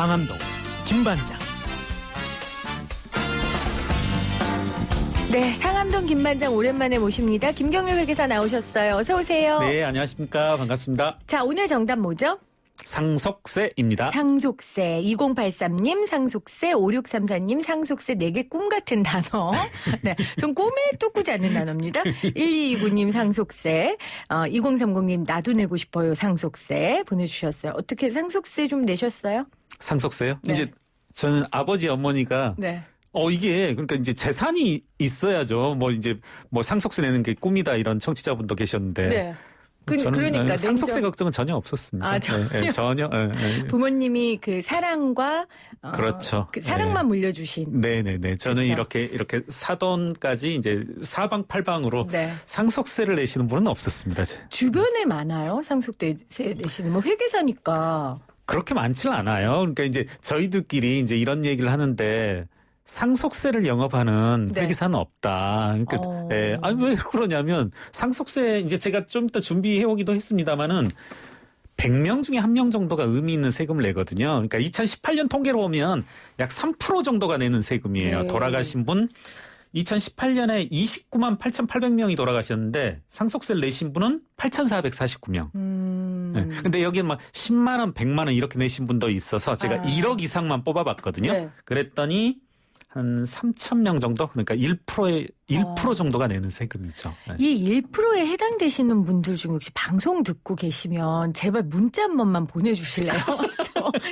상암동 김반장. 네, 상암동 김반장 오랜만에 모십니다. 김경률 회계사 나오셨어요. 어서 오세요. 네, 안녕하십니까. 반갑습니다. 자, 오늘 정답 뭐죠? 상속세입니다. 상속세. 2083님 상속세, 5634님 상속세. 4개 꿈 같은 단어. 네, 전 꿈에 또 꾸지 않는 단어입니다. 1229님 상속세. 2030님 나도 내고 싶어요 상속세 보내주셨어요. 어떻게 상속세 좀 내셨어요? 상속세요? 네. 이제 저는 아버지 어머니가 네. 이게 그러니까 이제 재산이 있어야죠. 뭐 상속세 내는 게 꿈이다 이런 청취자분도 계셨는데. 네. 저는 그러니까 상속세 걱정은 전혀 없었습니다. 아, 전혀? 네, 전혀. 네. 부모님이 그 사랑과 그렇죠. 그 사랑만 물려주신. 네네네. 저는 그렇죠. 이렇게 사돈까지 이제 사방팔방으로 네. 상속세를 내시는 분은 없었습니다. 주변에 많아요. 상속세 내시는 뭐 회계사니까. 그렇게 많지는 않아요. 그러니까 이제 저희들끼리 이제 이런 얘기를 하는데 상속세를 영업하는 네. 회계사는 없다. 그러니까 예. 아니 왜 그러냐면 상속세 이제 제가 좀 이따 준비해 오기도 했습니다마는 100명 중에 1명 정도가 의미 있는 세금을 내거든요. 그러니까 2018년 통계로 보면 약 3% 정도가 내는 세금이에요. 네. 돌아가신 분 2018년에 29만 8,800명이 돌아가셨는데 상속세를 내신 분은 8,449명. 네. 근데 여기에 막 10만 원, 100만 원 이렇게 내신 분도 있어서 제가 1억 이상만 뽑아봤거든요. 네. 그랬더니 한 3,000명 정도? 그러니까 1% 정도가 내는 세금이죠. 네. 이 1%에 해당되시는 분들 중 혹시 방송 듣고 계시면 제발 문자 한 번만 보내주실래요?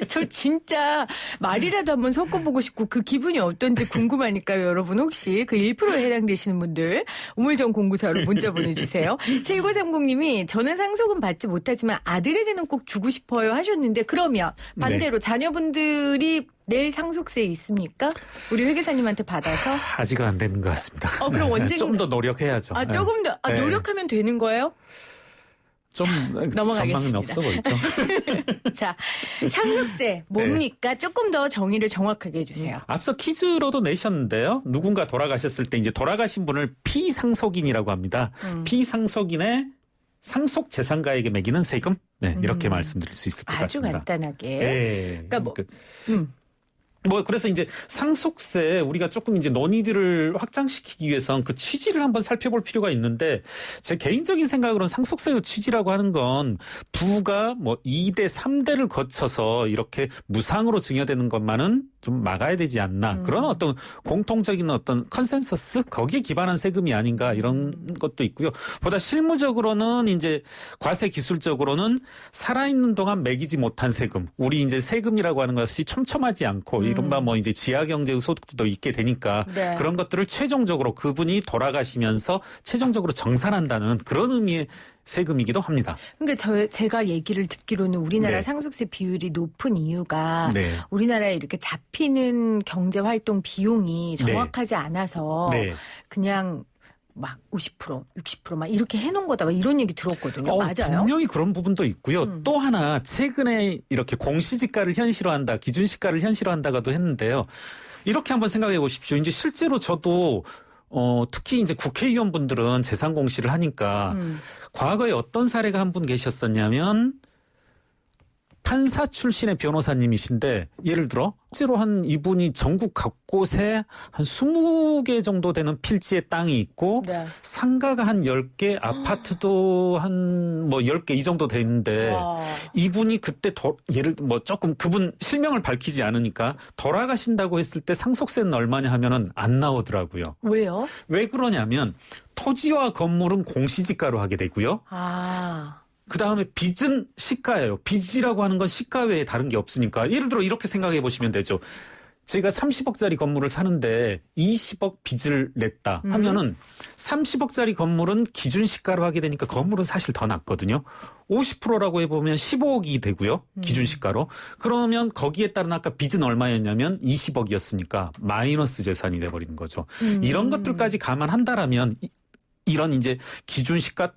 저 진짜 말이라도 한번 섞어보고 싶고 그 기분이 어떤지 궁금하니까요. 여러분 혹시 그 1%에 해당되시는 분들 우물정 공구사로 문자 보내주세요. 7930님이 저는 상속은 받지 못하지만 아들에게는 꼭 주고 싶어요 하셨는데 그러면 반대로 자녀분들이 내일 상속세 있습니까? 우리 회계사님한테 받아서? 아직은 안 되는 것 같습니다. 그럼 언제 좀 더 노력해야죠. 조금 더 노력하면 되는 거예요? 좀 전망은 없어 보이죠. 자, 상속세 뭡니까? 조금 더 정의를 정확하게 해주세요. 앞서 퀴즈로도 내셨는데요. 누군가 돌아가셨을 때 이제 돌아가신 분을 피상속인이라고 합니다. 피상속인의 상속 재산가에게 매기는 세금? 네, 이렇게 말씀드릴 수 있을 것 아주 같습니다. 간단하게. 네. 그러니까 그래서 이제 상속세 우리가 조금 이제 논의들을 확장시키기 위해서는 그 취지를 한번 살펴볼 필요가 있는데 제 개인적인 생각으로는 상속세의 취지라고 하는 건 부가 2대, 3대를 거쳐서 이렇게 무상으로 증여되는 것만은 좀 막아야 되지 않나. 그런 어떤 공통적인 어떤 컨센서스 거기에 기반한 세금이 아닌가 이런 것도 있고요. 보다 실무적으로는 이제 과세 기술적으로는 살아있는 동안 매기지 못한 세금. 우리 이제 세금이라고 하는 것이 촘촘하지 않고 이른바 이제 지하경제의 소득도 있게 되니까 네. 그런 것들을 최종적으로 그분이 돌아가시면서 최종적으로 정산한다는 그런 의미의 세금이기도 합니다. 그러니까 제가 얘기를 듣기로는 우리나라 네. 상속세 비율이 높은 이유가 네. 우리나라에 이렇게 잡히는 경제활동 비용이 정확하지 않아서 그냥 막 50%, 60% 막 이렇게 해놓은 거다 막 이런 얘기 들었거든요. 맞아요? 분명히 그런 부분도 있고요. 또 하나 최근에 이렇게 공시지가를 현실화한다, 기준시가를 현실화한다고도 했는데요. 이렇게 한번 생각해 보십시오. 이제 실제로 저도 특히 이제 국회의원분들은 재산 공시를 하니까 과거에 어떤 사례가 한 분 계셨었냐면 판사 출신의 변호사님이신데 예를 들어 실제로 이분이 전국 곳곳에 한 20개 정도 되는 필지의 땅이 있고 상가가 한 10개, 아파트도 한 10개 이 정도 되는데 이분이 그때 조금 그분 실명을 밝히지 않으니까 돌아가신다고 했을 때 상속세는 얼마냐 하면은 안 나오더라고요. 왜요? 왜 그러냐면 토지와 건물은 공시지가로 하게 되고요. 그다음에 빚은 시가예요. 빚이라고 하는 건 시가 외에 다른 게 없으니까 예를 들어 이렇게 생각해 보시면 되죠. 제가 30억짜리 건물을 사는데 20억 빚을 냈다 하면은 30억짜리 건물은 기준 시가로 하게 되니까 건물은 사실 더 낮거든요. 50%라고 해보면 15억이 되고요. 기준 시가로. 그러면 거기에 따른 아까 빚은 얼마였냐면 20억이었으니까 마이너스 재산이 돼버리는 거죠. 이런 것들까지 감안한다라면 이런 이제 기준시가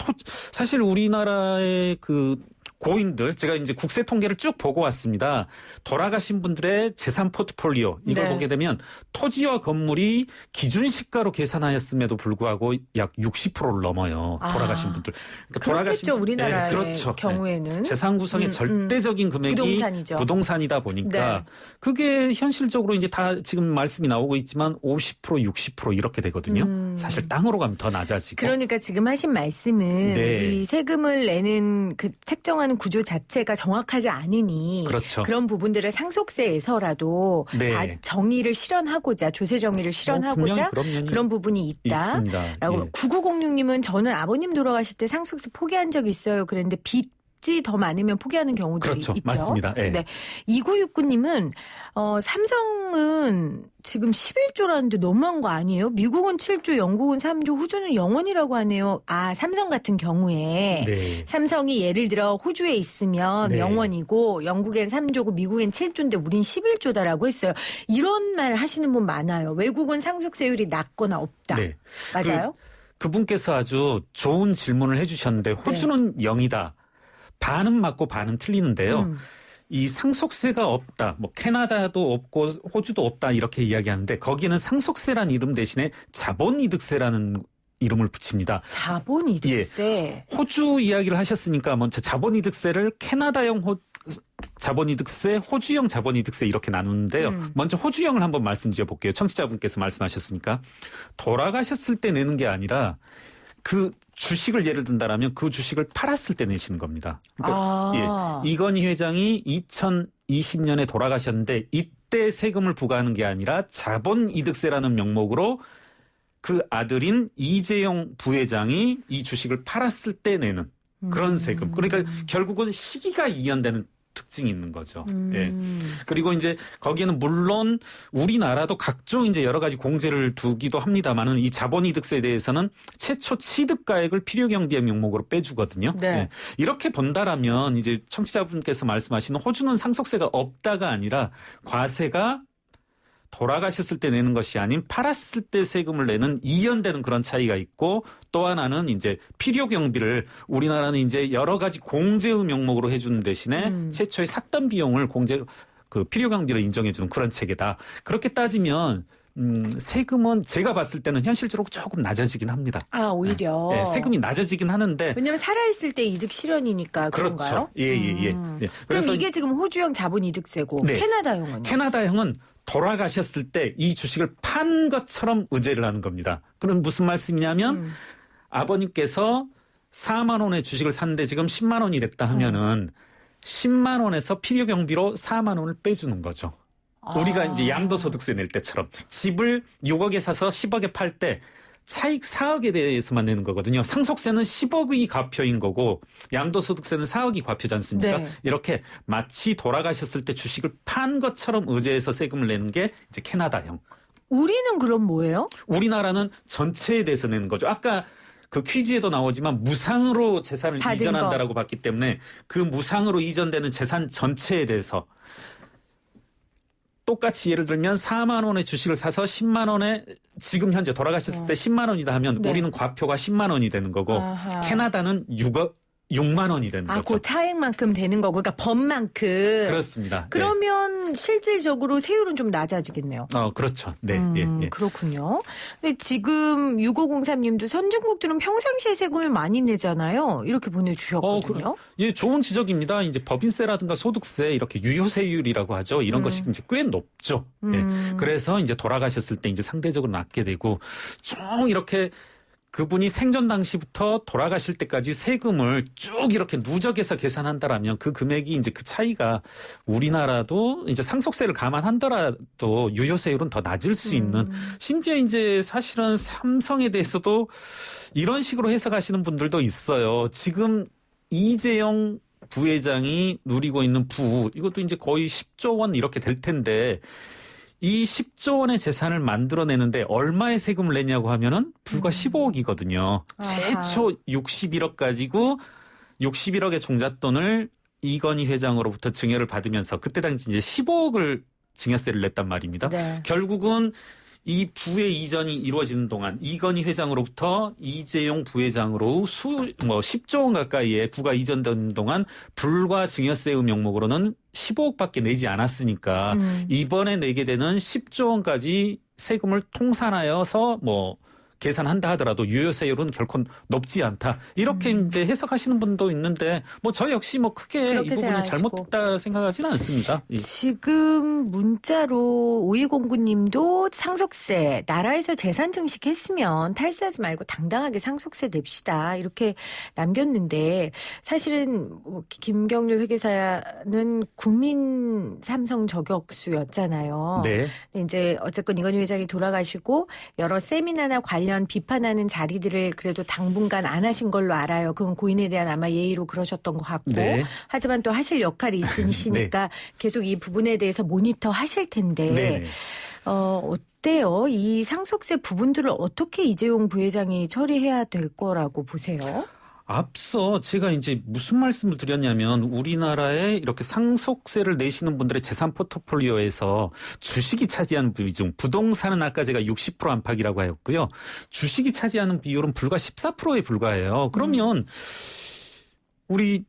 사실 우리나라의 그 고인들, 제가 이제 국세 통계를 쭉 보고 왔습니다. 돌아가신 분들의 재산 포트폴리오 이걸 네. 보게 되면 토지와 건물이 기준 시가로 계산하였음에도 불구하고 약 60%를 넘어요. 돌아가신 분들. 그러니까 그렇겠죠. 우리나라의 그렇죠. 경우에는. 재산 구성의 절대적인 금액이 부동산이죠. 부동산이다 보니까 네. 그게 현실적으로 이제 다 지금 말씀이 나오고 있지만 50% 60% 이렇게 되거든요. 사실 땅으로 가면 더 낮아지고. 그러니까 지금 하신 말씀은 네. 이 세금을 내는 그 책정하는 구조 자체가 정확하지 않으니 그렇죠. 그런 부분들을 상속세에서라도 네. 정의를 실현하고자 조세 정의를 실현하고자 분명히 그런 부분이 있다. 있습니다. 라고 예. 9906님은 저는 아버님 돌아가실 때 상속세 포기한 적이 있어요. 그랬는데 빚이 더 많으면 포기하는 경우들이 그렇죠. 있죠. 맞습니다. 예. 네. 2969님은 삼성은 지금 11조라는데 너무한 거 아니에요? 미국은 7조, 영국은 3조, 호주는 0원이라고 하네요. 아, 삼성 같은 경우에 네. 삼성이 예를 들어 호주에 있으면 네. 0원이고 영국엔 3조고 미국엔 7조인데 우린 11조다라고 했어요. 이런 말 하시는 분 많아요. 외국은 상속세율이 낮거나 없다. 네. 맞아요? 그분께서 아주 좋은 질문을 해주셨는데 호주는 0이다. 반은 맞고 반은 틀리는데요. 이 상속세가 없다. 뭐 캐나다도 없고 호주도 없다 이렇게 이야기하는데 거기는 상속세란 이름 대신에 자본이득세라는 이름을 붙입니다. 자본이득세. 호주 이야기를 하셨으니까 먼저 자본이득세를 캐나다형 자본이득세, 호주형 자본이득세 이렇게 나누는데요. 먼저 호주형을 한번 말씀드려 볼게요. 청취자분께서 말씀하셨으니까 돌아가셨을 때 내는 게 아니라 그 주식을 예를 든다라면 그 주식을 팔았을 때 내시는 겁니다. 그러니까 이건희 회장이 2020년에 돌아가셨는데 이때 세금을 부과하는 게 아니라 자본이득세라는 명목으로 그 아들인 이재용 부회장이 이 주식을 팔았을 때 내는 그런 세금. 그러니까 결국은 시기가 이연되는 특징이 있는 거죠. 예. 그리고 이제 거기에는 물론 우리나라도 각종 이제 여러 가지 공제를 두기도 합니다만은 이 자본이득세에 대해서는 최초 취득가액을 필요경비의 명목으로 빼주거든요. 네. 예. 이렇게 본다라면 이제 청취자분께서 말씀하시는 호주는 상속세가 없다가 아니라 과세가 돌아가셨을 때 내는 것이 아닌 팔았을 때 세금을 내는 이연되는 그런 차이가 있고 또 하나는 이제 필요 경비를 우리나라는 이제 여러 가지 공제의 명목으로 해주는 대신에 최초에 샀던 비용을 그 필요 경비를 인정해주는 그런 체계다. 그렇게 따지면 세금은 제가 봤을 때는 현실적으로 조금 낮아지긴 합니다. 아, 오히려. 네, 세금이 낮아지긴 하는데. 왜냐하면 살아있을 때 이득 실현이니까 그런가요? 그렇죠. 예. 그럼 그래서 이게 지금 호주형 자본이득세고 네. 캐나다형은요? 캐나다형은 돌아가셨을 때 이 주식을 판 것처럼 의제를 하는 겁니다. 그럼 무슨 말씀이냐면 아버님께서 4만 원의 주식을 샀는데 지금 10만 원이 됐다 하면은 10만 원에서 필요 경비로 4만 원을 빼주는 거죠. 우리가 이제 양도소득세 낼 때처럼 집을 6억에 사서 10억에 팔 때 차익 4억에 대해서만 내는 거거든요. 상속세는 10억이 과표인 거고 양도소득세는 4억이 과표지 않습니까? 네. 이렇게 마치 돌아가셨을 때 주식을 판 것처럼 의제해서 세금을 내는 게 이제 캐나다형. 우리는 그럼 뭐예요? 우리나라는 전체에 대해서 내는 거죠. 아까 그 퀴즈에도 나오지만 무상으로 재산을 받은 이전한다라고 봤기 때문에 그 무상으로 이전되는 재산 전체에 대해서 똑같이 예를 들면 4만 원의 주식을 사서 10만 원에 지금 현재 돌아가셨을 때 10만 원이다 하면 네. 우리는 과표가 10만 원이 되는 거고 아하. 캐나다는 6만 원이 되는 아, 거죠. 그 차액만큼 되는 거고, 그러니까 법만큼. 그렇습니다. 그러면 실질적으로 세율은 좀 낮아지겠네요. 그렇죠. 네. 예. 그렇군요. 근데 지금 6503님도 선진국들은 평상시에 세금을 많이 내잖아요. 이렇게 보내주셨거든요. 예, 좋은 지적입니다. 이제 법인세라든가 소득세 이렇게 유효세율이라고 하죠. 이런 것이 이제 꽤 높죠. 예. 그래서 이제 돌아가셨을 때 이제 상대적으로 낮게 되고 쭉 이렇게 그분이 생전 당시부터 돌아가실 때까지 세금을 쭉 이렇게 누적해서 계산한다라면 그 금액이 이제 그 차이가 우리나라도 이제 상속세를 감안한더라도 유효세율은 더 낮을 수 있는 심지어 이제 사실은 삼성에 대해서도 이런 식으로 해석하시는 분들도 있어요. 지금 이재용 부회장이 누리고 있는 부 이것도 이제 거의 10조 원 이렇게 될 텐데 이 10조 원의 재산을 만들어내는데 얼마의 세금을 내냐고 하면은 불과 15억이거든요. 최초 61억 가지고 61억의 종잣돈을 이건희 회장으로부터 증여를 받으면서 그때 당시 이제 15억을 증여세를 냈단 말입니다. 네. 결국은 이 부의 이전이 이루어지는 동안 이건희 회장으로부터 이재용 부회장으로 10조 원 가까이의 부가 이전되는 동안 불과 증여세의 명목으로는 15억밖에 내지 않았으니까 이번에 내게 되는 10조 원까지 세금을 통산하여서 계산한다 하더라도 유효세율은 결코 높지 않다. 이렇게 이제 해석하시는 분도 있는데 저 역시 크게 이 부분이 생각하시고. 잘못됐다 생각하지는 않습니다. 예. 지금 문자로 5209님도 상속세 나라에서 재산 증식했으면 탈세하지 말고 당당하게 상속세 냅시다 이렇게 남겼는데 사실은 김경률 회계사는 국민 삼성 저격수였잖아요. 네. 이제 어쨌건 이건희 회장이 돌아가시고 여러 세미나나 관련 비판하는 자리들을 그래도 당분간 안 하신 걸로 알아요. 그건 고인에 대한 아마 예의로 그러셨던 것 같고. 네. 하지만 또 하실 역할이 있으시니까 계속 이 부분에 대해서 모니터 하실 텐데. 네. 어때요? 이 상속세 부분들을 어떻게 이재용 부회장이 처리해야 될 거라고 보세요? 앞서 제가 이제 무슨 말씀을 드렸냐면 우리나라에 이렇게 상속세를 내시는 분들의 재산 포트폴리오에서 주식이 차지하는 비중, 부동산은 아까 제가 60% 안팎이라고 하였고요. 주식이 차지하는 비율은 불과 14%에 불과해요. 그러면 우리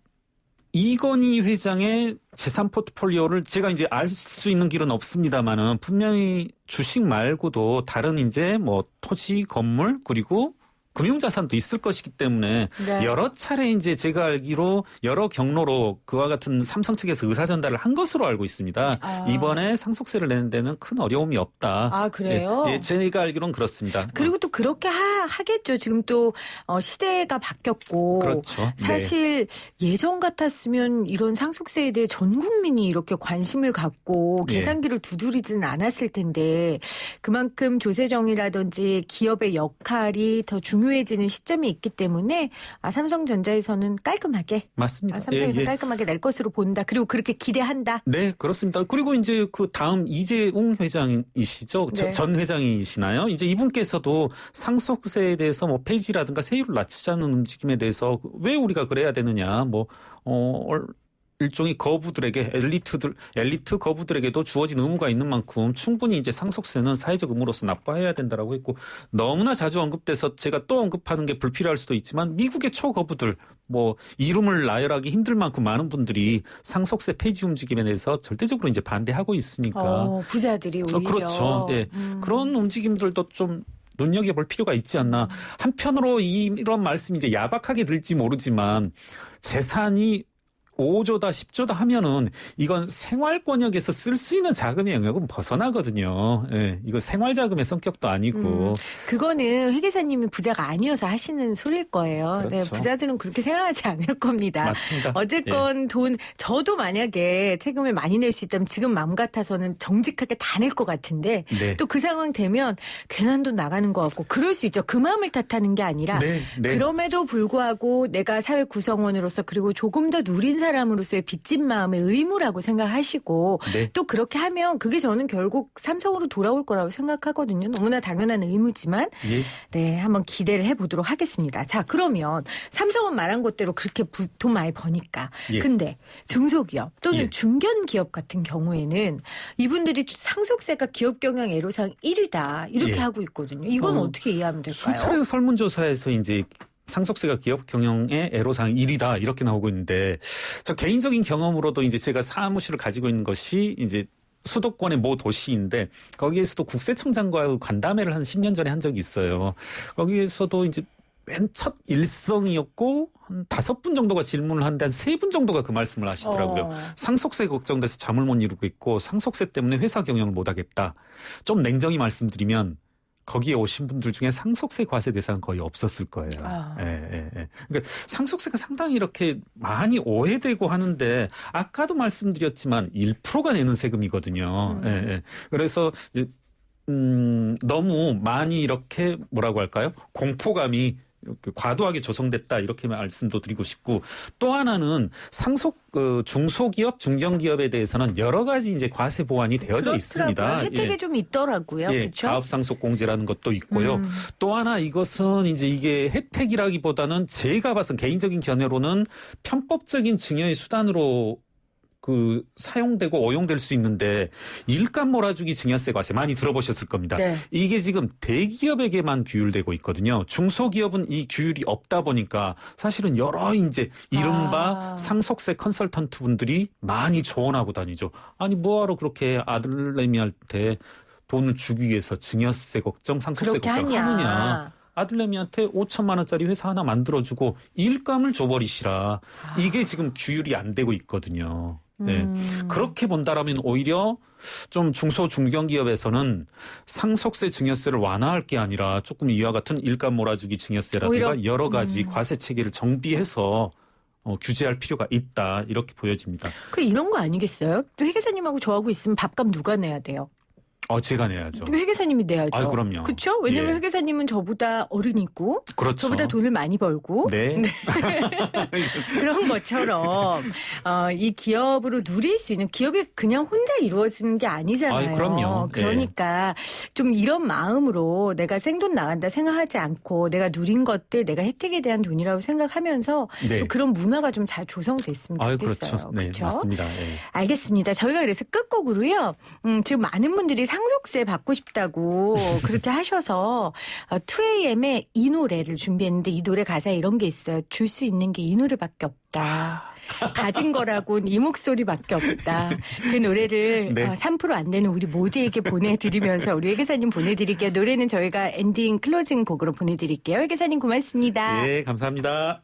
이건희 회장의 재산 포트폴리오를 제가 이제 알 수 있는 길은 없습니다만은 분명히 주식 말고도 다른 이제 토지, 건물 그리고 금융자산도 있을 것이기 때문에 네. 여러 차례 이제 제가 알기로 여러 경로로 그와 같은 삼성 측에서 의사 전달을 한 것으로 알고 있습니다. 이번에 상속세를 내는 데는 큰 어려움이 없다. 아, 그래요? 예, 제가 알기로는 그렇습니다. 그리고 또 그렇게 하겠죠. 지금 또 시대가 바뀌었고. 그렇죠. 사실 예전 같았으면 이런 상속세에 대해 전 국민이 이렇게 관심을 갖고 계산기를 두드리지는 않았을 텐데 그만큼 조세정이라든지 기업의 역할이 더 중요해지는 시점이 있기 때문에 삼성전자에서는 깔끔하게. 맞습니다. 삼성에서 깔끔하게 낼 것으로 본다. 그리고 그렇게 기대한다. 네, 그렇습니다. 그리고 이제 그 다음 이재용 회장이시죠? 네. 전 회장이시나요? 이제 이분께서도 상속세에 대해서 폐지라든가 세율을 낮추자는 움직임에 대해서 왜 우리가 그래야 되느냐, 일종의 거부들에게 엘리트 거부들에게도 주어진 의무가 있는 만큼 충분히 이제 상속세는 사회적 의무로서 납부해야 된다라고 했고 너무나 자주 언급돼서 제가 또 언급하는 게 불필요할 수도 있지만 미국의 초거부들 이름을 나열하기 힘들 만큼 많은 분들이 상속세 폐지 움직임에 대해서 절대적으로 이제 반대하고 있으니까 부자들이 오히려 그렇죠. 예. 그런 움직임들도 좀 눈여겨볼 필요가 있지 않나. 한편으로 이런 말씀이 이제 야박하게 들지 모르지만 재산이 5조다 10조다 하면은 이건 생활권역에서 쓸 수 있는 자금의 영역은 벗어나거든요. 예, 이거 생활자금의 성격도 아니고. 그거는 회계사님이 부자가 아니어서 하시는 소리일 거예요. 그렇죠. 네, 부자들은 그렇게 생각하지 않을 겁니다. 맞습니다. 어쨌건 저도 만약에 세금을 많이 낼 수 있다면 지금 마음 같아서는 정직하게 다 낼 것 같은데 네. 또 그 상황 되면 괜한 돈 나가는 것 같고 그럴 수 있죠. 그 마음을 탓하는 게 아니라 네. 그럼에도 불구하고 내가 사회 구성원으로서 그리고 조금 더 누린 사람으로서의 빚진 마음의 의무라고 생각하시고 또 그렇게 하면 그게 저는 결국 삼성으로 돌아올 거라고 생각하거든요. 너무나 당연한 의무지만 네, 한번 기대를 해보도록 하겠습니다. 자, 그러면 삼성은 말한 것대로 그렇게 돈 많이 버니까 근데 중소기업 또는 중견기업 같은 경우에는 이분들이 상속세가 기업 경영 애로사항 1위다 이렇게 하고 있거든요. 이건 어떻게 이해하면 될까요? 수차례 설문조사에서 이제 상속세가 기업 경영의 애로사항 1위다 이렇게 나오고 있는데 저 개인적인 경험으로도 이제 제가 사무실을 가지고 있는 것이 이제 수도권의 모 도시인데 거기에서도 국세청장과 간담회를 한 10년 전에 한 적이 있어요. 거기에서도 이제 맨 첫 일성이었고 한 5분 정도가 질문을 하는데 한 3분 정도가 그 말씀을 하시더라고요. 상속세 걱정돼서 잠을 못 이루고 있고 상속세 때문에 회사 경영을 못 하겠다. 좀 냉정히 말씀드리면 거기에 오신 분들 중에 상속세 과세 대상은 거의 없었을 거예요. 그러니까 상속세가 상당히 이렇게 많이 오해되고 하는데 아까도 말씀드렸지만 1%가 내는 세금이거든요. 그래서 너무 많이 이렇게 뭐라고 할까요? 공포감이 과도하게 조성됐다 이렇게 말씀도 드리고 싶고 또 하나는 중소기업, 중견기업에 대해서는 여러 가지 이제 과세 보완이 되어져 있습니다. 혜택이 좀 있더라고요. 그렇죠? 가업상속공제라는 것도 있고요. 또 하나 이것은 이제 이게 혜택이라기보다는 제가 봐서 개인적인 견해로는 편법적인 증여의 수단으로 사용되고 어용될 수 있는데 일감 몰아주기 증여세 과세 많이 들어보셨을 겁니다. 네. 이게 지금 대기업에게만 규율되고 있거든요. 중소기업은 이 규율이 없다 보니까 사실은 여러 이제 이른바 상속세 컨설턴트 분들이 많이 조언하고 다니죠. 아니 뭐하러 그렇게 아들내미한테 돈을 주기 위해서 증여세 걱정, 상속세 걱정 하느냐. 아들내미한테 5천만 원짜리 회사 하나 만들어주고 일감을 줘버리시라. 이게 지금 규율이 안 되고 있거든요. 네. 그렇게 본다라면 오히려 좀 중소 중견기업에서는 상속세 증여세를 완화할 게 아니라 조금 이와 같은 일감 몰아주기 증여세라든가 오히려, 여러 가지 과세 체계를 정비해서 규제할 필요가 있다. 이렇게 보여집니다. 이런 거 아니겠어요? 또 회계사님하고 저하고 있으면 밥값 누가 내야 돼요? 제가 내야죠. 회계사님이 내야죠. 그럼요. 그렇죠? 왜냐면 회계사님은 저보다 어른이고 그렇죠. 저보다 돈을 많이 벌고 네. 그런 것처럼 이 기업으로 누릴 수 있는 기업이 그냥 혼자 이루어지는 게 아니잖아요. 그럼요. 그러니까 좀 이런 마음으로 내가 생돈 나간다 생각하지 않고 내가 누린 것들 내가 혜택에 대한 돈이라고 생각하면서 좀 그런 문화가 좀 잘 조성됐으면 좋겠어요. 그렇죠. 네, 맞습니다. 네. 알겠습니다. 저희가 그래서 끝곡으로요. 지금 많은 분들이 상속세 받고 싶다고 그렇게 하셔서 2AM의 이 노래를 준비했는데 이 노래 가사에 이런 게 있어요. 줄 수 있는 게 이 노래밖에 없다. 가진 거라고는 이 목소리밖에 없다. 그 노래를 3% 안 되는 우리 모두에게 보내드리면서 우리 회계사님 보내드릴게요. 노래는 저희가 엔딩 클로징 곡으로 보내드릴게요. 회계사님 고맙습니다. 네, 감사합니다.